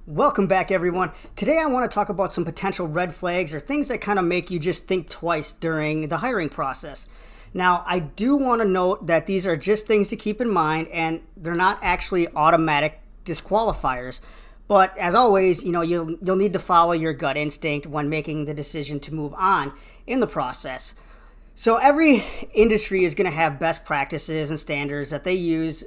Welcome back, everyone. Today I want to talk about some potential red flags or things that kind of make you just think twice during the hiring process. Now, I do want to note that these are just things to keep in mind and they're not actually automatic disqualifiers. But as always, you'll need to follow your gut instinct when making the decision to move on in the process. So every industry is going to have best practices and standards that they use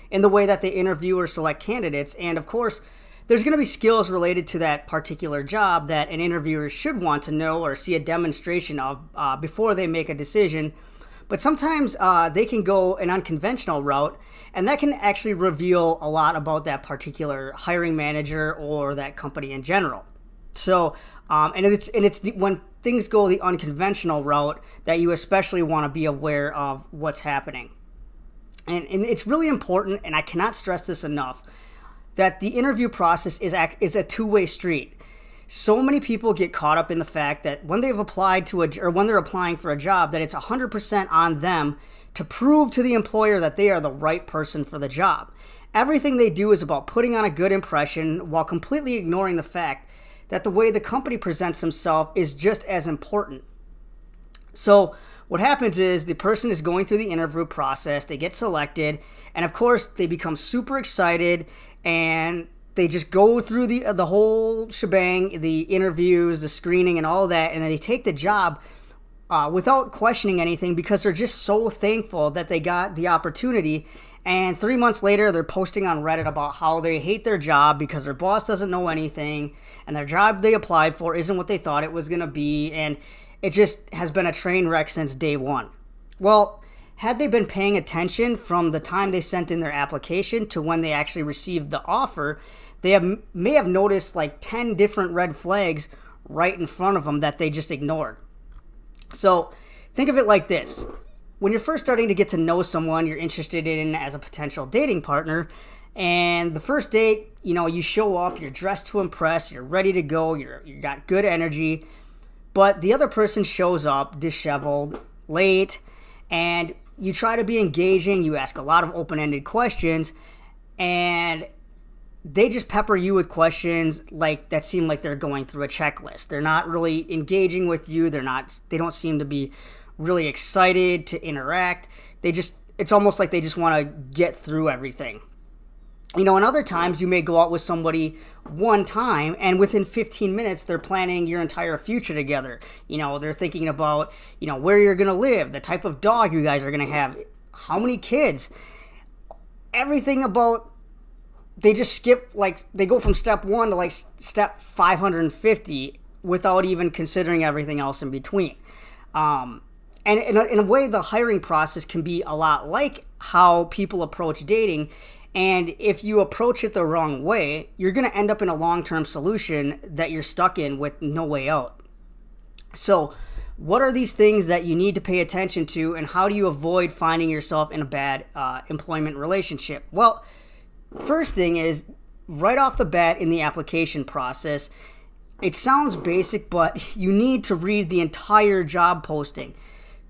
in the way that they interview or select candidates. And of course, there's going to be skills related to that particular job that an interviewer should want to know or see a demonstration of before they make a decision. But sometimes they can go an unconventional route, and that can actually reveal a lot about that particular hiring manager or that company in general. So, when things go the unconventional route that you especially want to be aware of what's happening. And it's really important, and I cannot stress this enough, that the interview process is a two-way street. So many people get caught up in the fact that when they've applied to when they're applying for a job, that it's 100% on them to prove to the employer that they are the right person for the job. Everything they do is about putting on a good impression while completely ignoring the fact that the way the company presents themselves is just as important. So what happens is the person is going through the interview process, they get selected, and of course they become super excited and they just go through the whole shebang, the interviews, the screening, and all that, and then they take the job without questioning anything because they're just so thankful that they got the opportunity. And 3 months later, they're posting on Reddit about how they hate their job because their boss doesn't know anything, and their job they applied for isn't what they thought it was going to be, and it just has been a train wreck since day one. Well, had they been paying attention from the time they sent in their application to when they actually received the offer, they may have noticed like 10 different red flags right in front of them that they just ignored. So think of it like this. When you're first starting to get to know someone you're interested in as a potential dating partner, and the first date, you show up, you're dressed to impress, you're ready to go, you got good energy, but the other person shows up disheveled, late, and you try to be engaging, you ask a lot of open-ended questions, and they just pepper you with questions like that seem like they're going through a checklist. They're not really engaging with you. They don't seem to be really excited to interact. It's almost like they just want to get through everything. And other times you may go out with somebody one time and within 15 minutes they're planning your entire future together. They're thinking about, where you're going to live, the type of dog you guys are going to have, how many kids, everything about. They just skip, they go from step 1 to step 550 without even considering everything else in between. And in a way, the hiring process can be a lot like how people approach dating. And if you approach it the wrong way, you're going to end up in a long-term solution that you're stuck in with no way out. So what are these things that you need to pay attention to, and how do you avoid finding yourself in a bad employment relationship? Well, first thing is, right off the bat in the application process, it sounds basic, but you need to read the entire job posting.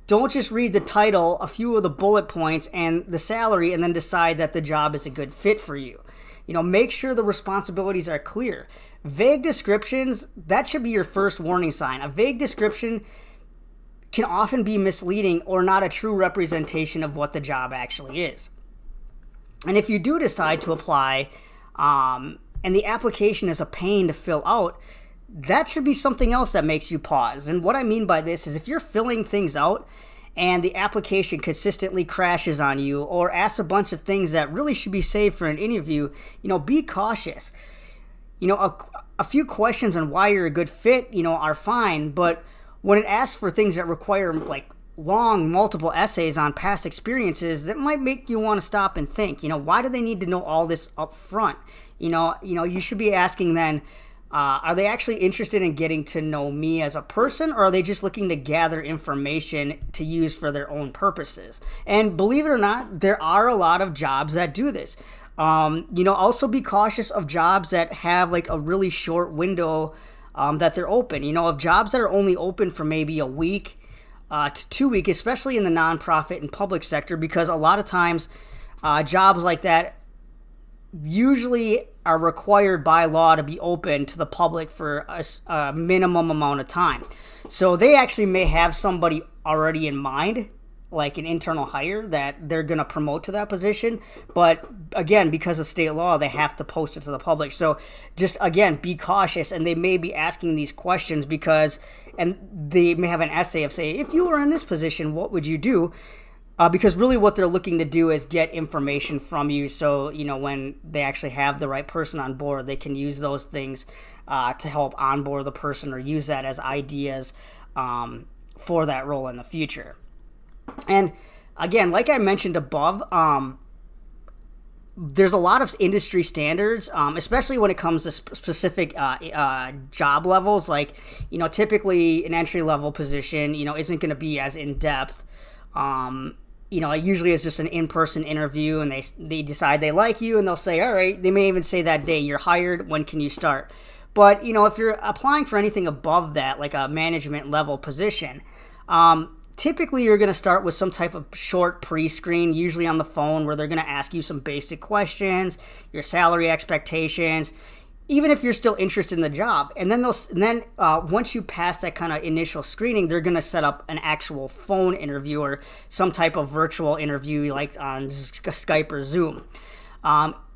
Don't just read the title, a few of the bullet points, and the salary, and then decide that the job is a good fit for you. Make sure the responsibilities are clear. Vague descriptions, that should be your first warning sign. A vague description can often be misleading or not a true representation of what the job actually is. And if you do decide to apply, and the application is a pain to fill out, that should be something else that makes you pause. And what I mean by this is if you're filling things out and the application consistently crashes on you or asks a bunch of things that really should be saved for an interview, be cautious. A few questions on why you're a good fit, are fine, but when it asks for things that require long, multiple essays on past experiences, that might make you want to stop and think, why do they need to know all this up front? You should be asking then, are they actually interested in getting to know me as a person, or are they just looking to gather information to use for their own purposes? And believe it or not, there are a lot of jobs that do this. Also be cautious of jobs that have a really short window that they're open. Of jobs that are only open for maybe a week to 2 weeks, especially in the nonprofit and public sector, because a lot of times jobs like that usually are required by law to be open to the public for a minimum amount of time. So they actually may have somebody already in mind, like an internal hire that they're going to promote to that position. But again, because of state law, they have to post it to the public. So just, again, be cautious. And they may be asking these questions and they may have an essay of, say, if you were in this position, what would you do? Because really what they're looking to do is get information from you. So, when they actually have the right person on board, they can use those things to help onboard the person or use that as ideas for that role in the future. And again, like I mentioned above, there's a lot of industry standards, especially when it comes to specific job levels. Like, typically an entry-level position, isn't going to be as in-depth. It usually is just an in-person interview, and they decide they like you, and they'll say, all right, they may even say that day, you're hired, when can you start? But, if you're applying for anything above that, like a management level position, typically you're going to start with some type of short pre-screen, usually on the phone, where they're going to ask you some basic questions, your salary expectations, even if you're still interested in the job. And then once you pass that kind of initial screening, they're going to set up an actual phone interview or some type of virtual interview like on Skype or Zoom.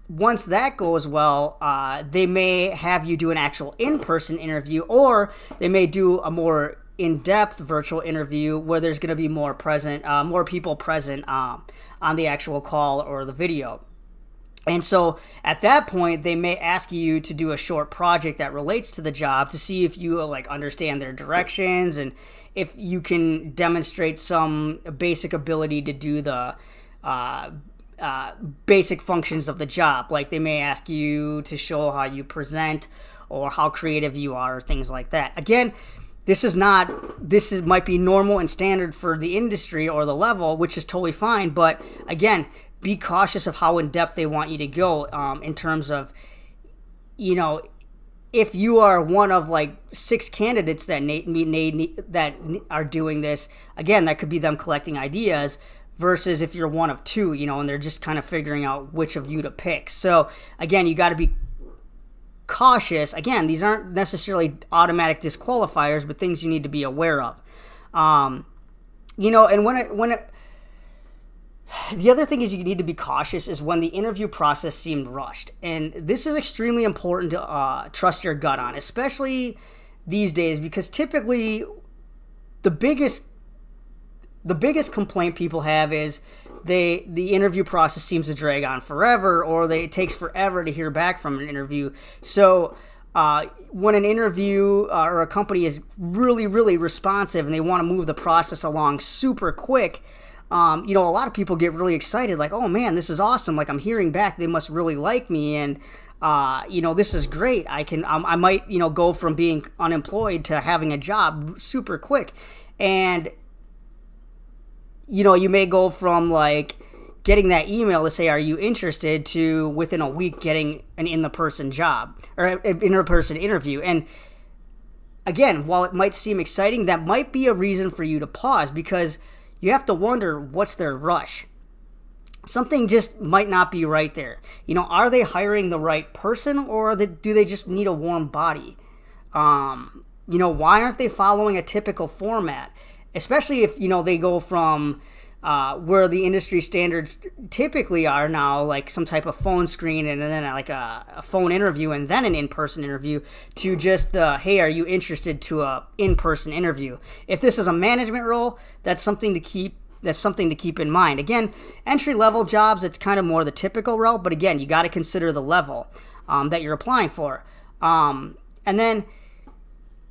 Once that goes well, they may have you do an actual in-person interview, or they may do a more in-depth virtual interview where there's going to be more people present on the actual call or the video. And so at that point, they may ask you to do a short project that relates to the job to see if you understand their directions and if you can demonstrate some basic ability to do the basic functions of the job. Like they may ask you to show how you present or how creative you are, or things like that. Again, this might be normal and standard for the industry or the level, which is totally fine. But again, be cautious of how in depth they want you to go in terms of, if you are one of 6 candidates that are doing this, again, that could be them collecting ideas versus if you're one of 2, and they're just kind of figuring out which of you to pick. So again, you got to be cautious. Again, these aren't necessarily automatic disqualifiers, but things you need to be aware of. And the other thing is you need to be cautious is when the interview process seemed rushed. And this is extremely important to trust your gut on, especially these days, because typically the biggest complaint people have is the interview process seems to drag on forever, or it takes forever to hear back from an interview. So when an interview or a company is really, really responsive and they want to move the process along super quick, a lot of people get really excited, like, oh man, this is awesome. Like, I'm hearing back, they must really like me, and this is great. I might go from being unemployed to having a job super quick. And you may go from getting that email to say, are you interested, to within a week getting an in-person job or an in-person interview. And again, while it might seem exciting, that might be a reason for you to pause, because you have to wonder, what's their rush? Something just might not be right there. Are they hiring the right person, or do they just need a warm body? Why aren't they following a typical format? Especially if, they go from where the industry standards typically are now, like some type of phone screen and then a phone interview and then an in-person interview, to just hey, are you interested, to a in-person interview. If this is a management role, that's something to keep in mind. Again, entry-level jobs, it's kind of more the typical route, but again, you got to consider the level that you're applying for. And then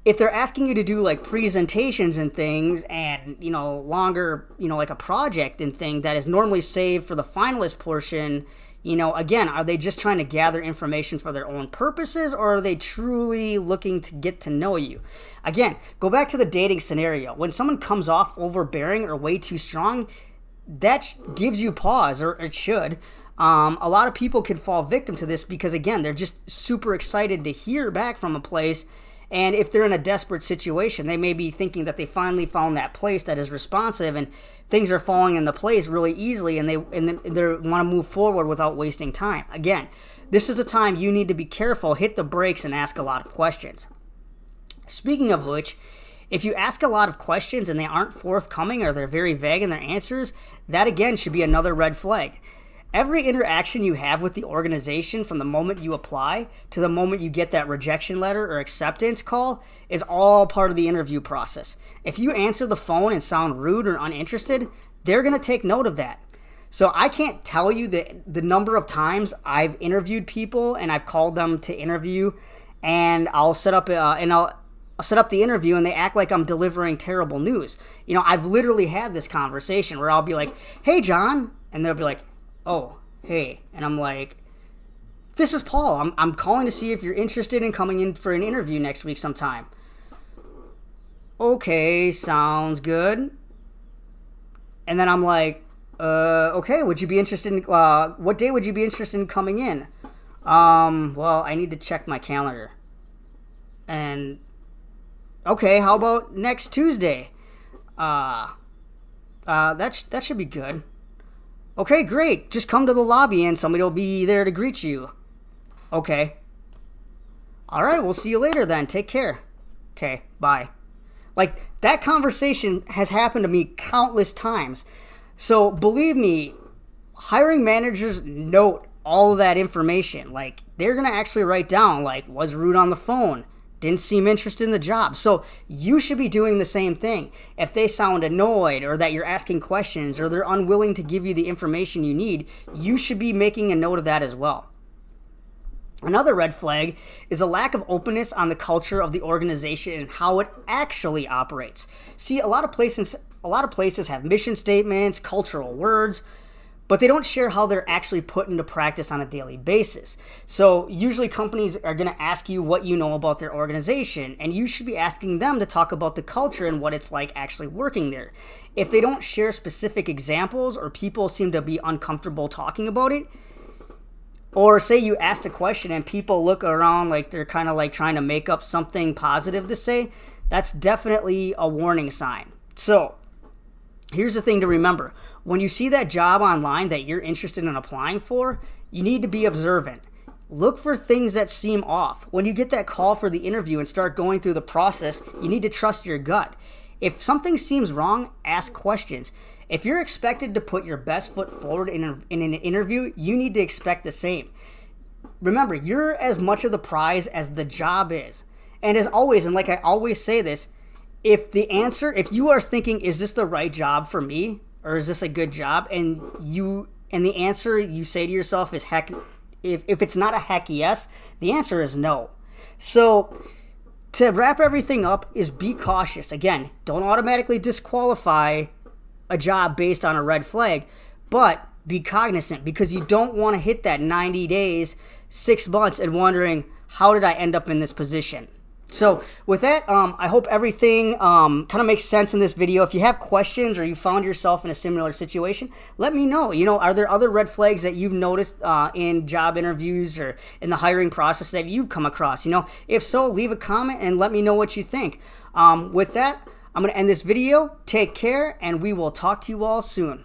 if they're asking you to do presentations and things and, longer, like a project and thing that is normally saved for the finalist portion, again, are they just trying to gather information for their own purposes, or are they truly looking to get to know you? Again, go back to the dating scenario. When someone comes off overbearing or way too strong, that gives you pause, or it should. A lot of people can fall victim to this because, again, they're just super excited to hear back from a place. And if they're in a desperate situation, they may be thinking that they finally found that place that is responsive and things are falling into place really easily, and they want to move forward without wasting time. Again, this is a time you need to be careful, hit the brakes, and ask a lot of questions. Speaking of which, if you ask a lot of questions and they aren't forthcoming or they're very vague in their answers, that again should be another red flag. Every interaction you have with the organization from the moment you apply to the moment you get that rejection letter or acceptance call is all part of the interview process. If you answer the phone and sound rude or uninterested, they're going to take note of that. So I can't tell you the number of times I've interviewed people and I've called them to interview, and I'll set up the interview and they act like I'm delivering terrible news. You know, I've literally had this conversation where I'll be like, "Hey, John," and they'll be like, "Oh, hey," and I'm like, "This is Paul. I'm calling to see if you're interested in coming in for an interview next week sometime." "Okay, sounds good." And then I'm like, "Okay, would you be interested in, what day would you be interested in coming in?" Well, I need to check my calendar." And, "Okay, how about next Tuesday?" That should be good." "Okay, great. Just come to the lobby and somebody will be there to greet you." "Okay." "All right, we'll see you later then. Take care." "Okay, bye." Like, that conversation has happened to me countless times. So believe me, hiring managers note all of that information. Like, they're going to actually write down, like, was rude on the phone, didn't seem interested in the job. So you should be doing the same thing. If they sound annoyed or that you're asking questions or they're unwilling to give you the information you need, you should be making a note of that as well. Another red flag is a lack of openness on the culture of the organization and how it actually operates. See, a lot of places have mission statements, cultural words, but they don't share how they're actually put into practice on a daily basis. So usually companies are going to ask you what you know about their organization, and you should be asking them to talk about the culture and what it's like actually working there. If they don't share specific examples or people seem to be uncomfortable talking about it, or say you ask a question and people look around like they're kind of like trying to make up something positive to say, that's definitely a warning sign. So here's the thing to remember. When you see that job online that you're interested in applying for, you need to be observant. Look for things that seem off. When you get that call for the interview and start going through the process, you need to trust your gut. If something seems wrong, ask questions. If you're expected to put your best foot forward in an interview, you need to expect the same. Remember, you're as much of the prize as the job is. And as always, and like I always say this, if you are thinking, is this the right job for me? Or is this a good job? And the answer you say to yourself is heck, if it's not a heck yes, the answer is no. So to wrap everything up is be cautious. Again, don't automatically disqualify a job based on a red flag, but be cognizant because you don't want to hit that 90 days, 6 months and wondering, how did I end up in this position? So with that, I hope everything kind of makes sense in this video. If you have questions or you found yourself in a similar situation, let me know. You know, are there other red flags that you've noticed in job interviews or in the hiring process that you've come across? You know, if so, leave a comment and let me know what you think. With that, I'm going to end this video. Take care, and we will talk to you all soon.